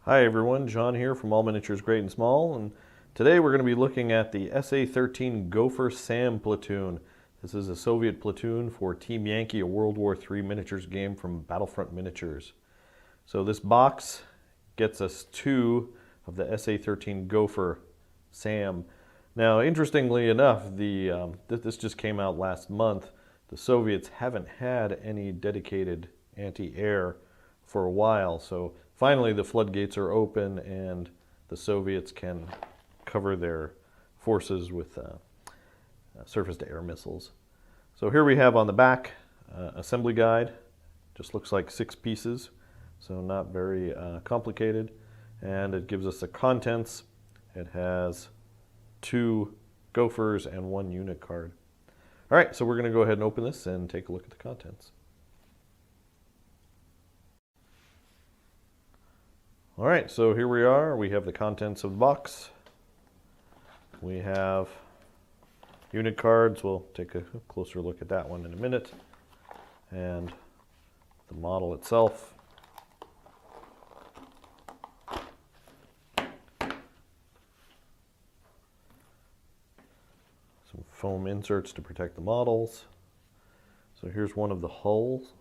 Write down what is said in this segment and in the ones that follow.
Hi everyone, John here from All Miniatures Great and Small, and today we're going to be looking at the SA-13 Gopher SAM platoon. This is a Soviet platoon for Team Yankee, a World War III miniatures game from Battlefront Miniatures. So this box gets us two of the SA-13 Gopher SAM. Now, interestingly enough, this just came out last month. The Soviets haven't had any dedicated anti-air for a while, so finally the floodgates are open and the Soviets can cover their forces with surface-to-air missiles. So here we have on the back assembly guide. Just looks like 6 pieces, so not very complicated. And it gives us the contents. It has 2 Gophers and 1 unit card. All right, so we're going to go ahead and open this and take a look at the contents. All right, so here we are. We have the contents of the box. We have unit cards. We'll take a closer look at that one in a minute. And the model itself. Some foam inserts to protect the models. So here's one of the hulls.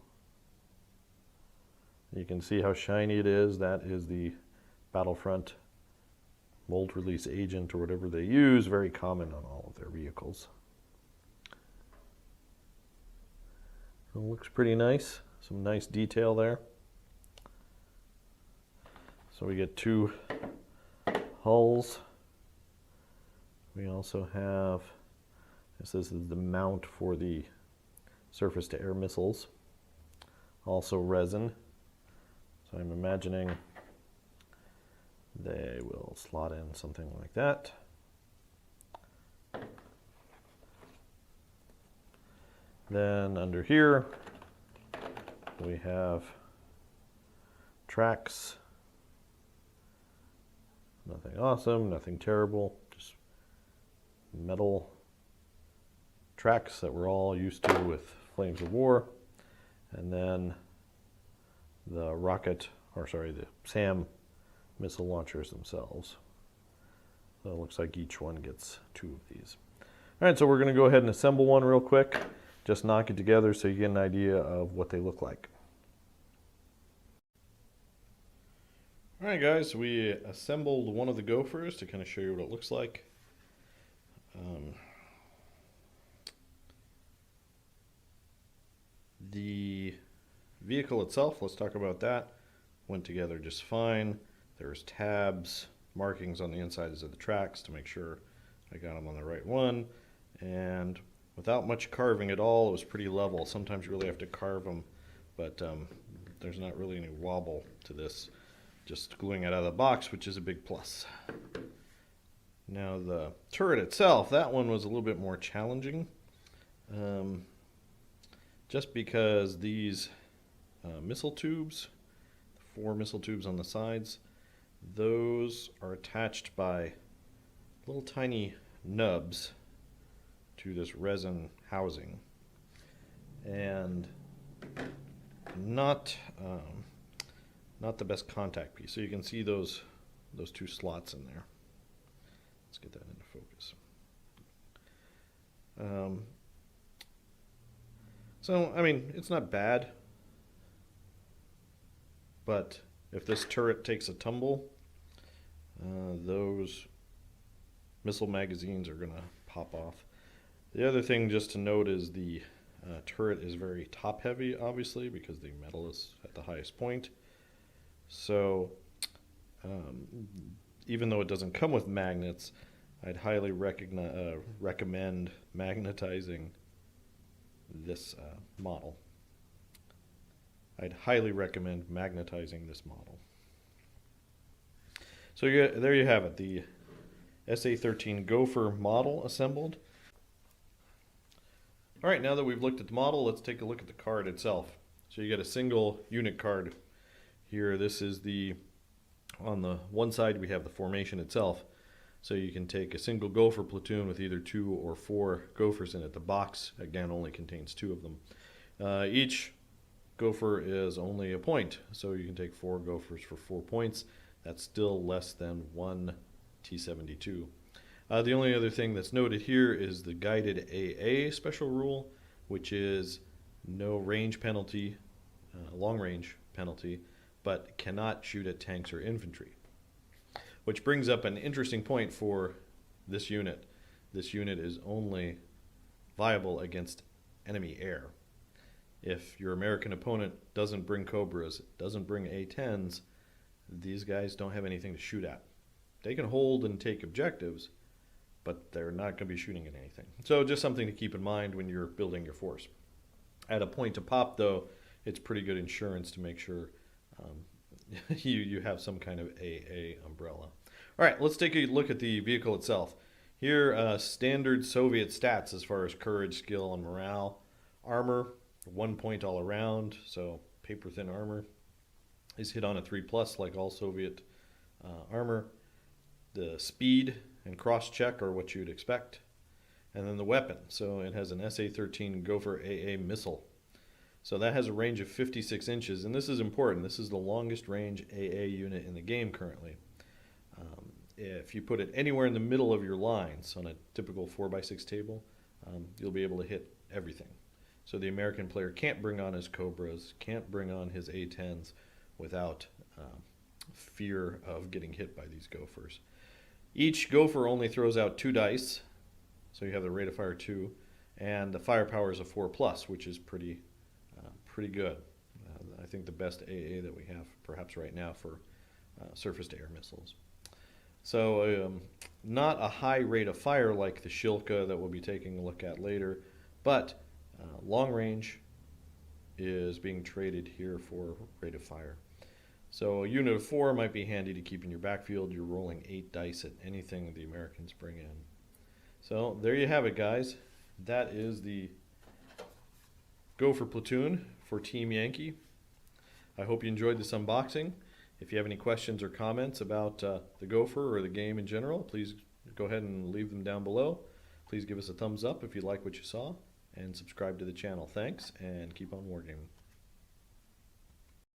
You can see how shiny it is. That is the Battlefront mold release agent or whatever they use, very common on all of their vehicles. It looks pretty nice, some nice detail there. So we get 2 hulls. We also have, this is the mount for the surface-to-air missiles, also resin. So I'm imagining they will slot in something like that. Then under here we have tracks. Nothing awesome, nothing terrible, just metal tracks that we're all used to with Flames of War. And then the the SAM missile launchers themselves. So it looks like each one gets 2 of these. All right, so we're going to go ahead and assemble one real quick. Just knock it together so you get an idea of what they look like. All right, guys, we assembled one of the Gophers to kind of show you what it looks like. The vehicle itself, let's talk about that, went together just fine. There's tabs, markings on the insides of the tracks to make sure I got them on the right one, and without much carving at all, it was pretty level. Sometimes you really have to carve them, but there's not really any wobble to this, just gluing it out of the box, which is a big plus. Now the turret itself, that one was a little bit more challenging, just because these missile tubes, 4 missile tubes on the sides, those are attached by little tiny nubs to this resin housing, and not the best contact piece. So you can see those 2 slots in there. Let's get that into focus. So I mean, it's not bad. But if this turret takes a tumble, those missile magazines are going to pop off. The other thing just to note is the turret is very top heavy, obviously, because the metal is at the highest point. So even though it doesn't come with magnets, I'd highly recommend magnetizing this model. I'd highly recommend magnetizing this model. So there you have it, the SA-13 Gopher model assembled. All right, now that we've looked at the model, let's take a look at the card itself. So you get a single unit card here. This is on the one side we have the formation itself. So you can take a single Gopher platoon with either 2 or 4 Gophers in it. The box, again, only contains 2 of them. Each Gopher is only a point, so you can take 4 Gophers for 4 points. That's still less than one T-72. The only other thing that's noted here is the guided AA special rule, which is no range penalty, long range penalty, but cannot shoot at tanks or infantry. Which brings up an interesting point for this unit. This unit is only viable against enemy air. If your American opponent doesn't bring Cobras, doesn't bring A-10s, these guys don't have anything to shoot at. They can hold and take objectives, but they're not going to be shooting at anything. So just something to keep in mind when you're building your force. At a point to pop, though, it's pretty good insurance to make sure you have some kind of AA umbrella. All right, let's take a look at the vehicle itself. Here, standard Soviet stats as far as courage, skill, and morale. Armor, 1 point all around, so paper-thin armor. Is hit on a 3+ like all Soviet armor. The speed and cross-check are what you'd expect. And then the weapon. So it has an SA-13 Gopher AA missile. So that has a range of 56 inches, and this is important. This is the longest range AA unit in the game currently. If you put it anywhere in the middle of your lines on a typical 4x6 table, you'll be able to hit everything. So the American player can't bring on his Cobras, can't bring on his A-10s without fear of getting hit by these Gophers. Each Gopher only throws out 2 dice, so you have the rate of fire 2, and the firepower is a 4+, which is pretty good. I think the best AA that we have perhaps right now for surface-to-air missiles. So not a high rate of fire like the Shilka that we'll be taking a look at later, but long range is being traded here for rate of fire. So a unit of 4 might be handy to keep in your backfield. You're rolling 8 dice at anything the Americans bring in. So there you have it, guys. That is the Gopher platoon for Team Yankee. I hope you enjoyed this unboxing. If you have any questions or comments about the Gopher or the game in general, please go ahead and leave them down below. Please give us a thumbs up if you like what you saw, and subscribe to the channel. Thanks, and keep on wargaming.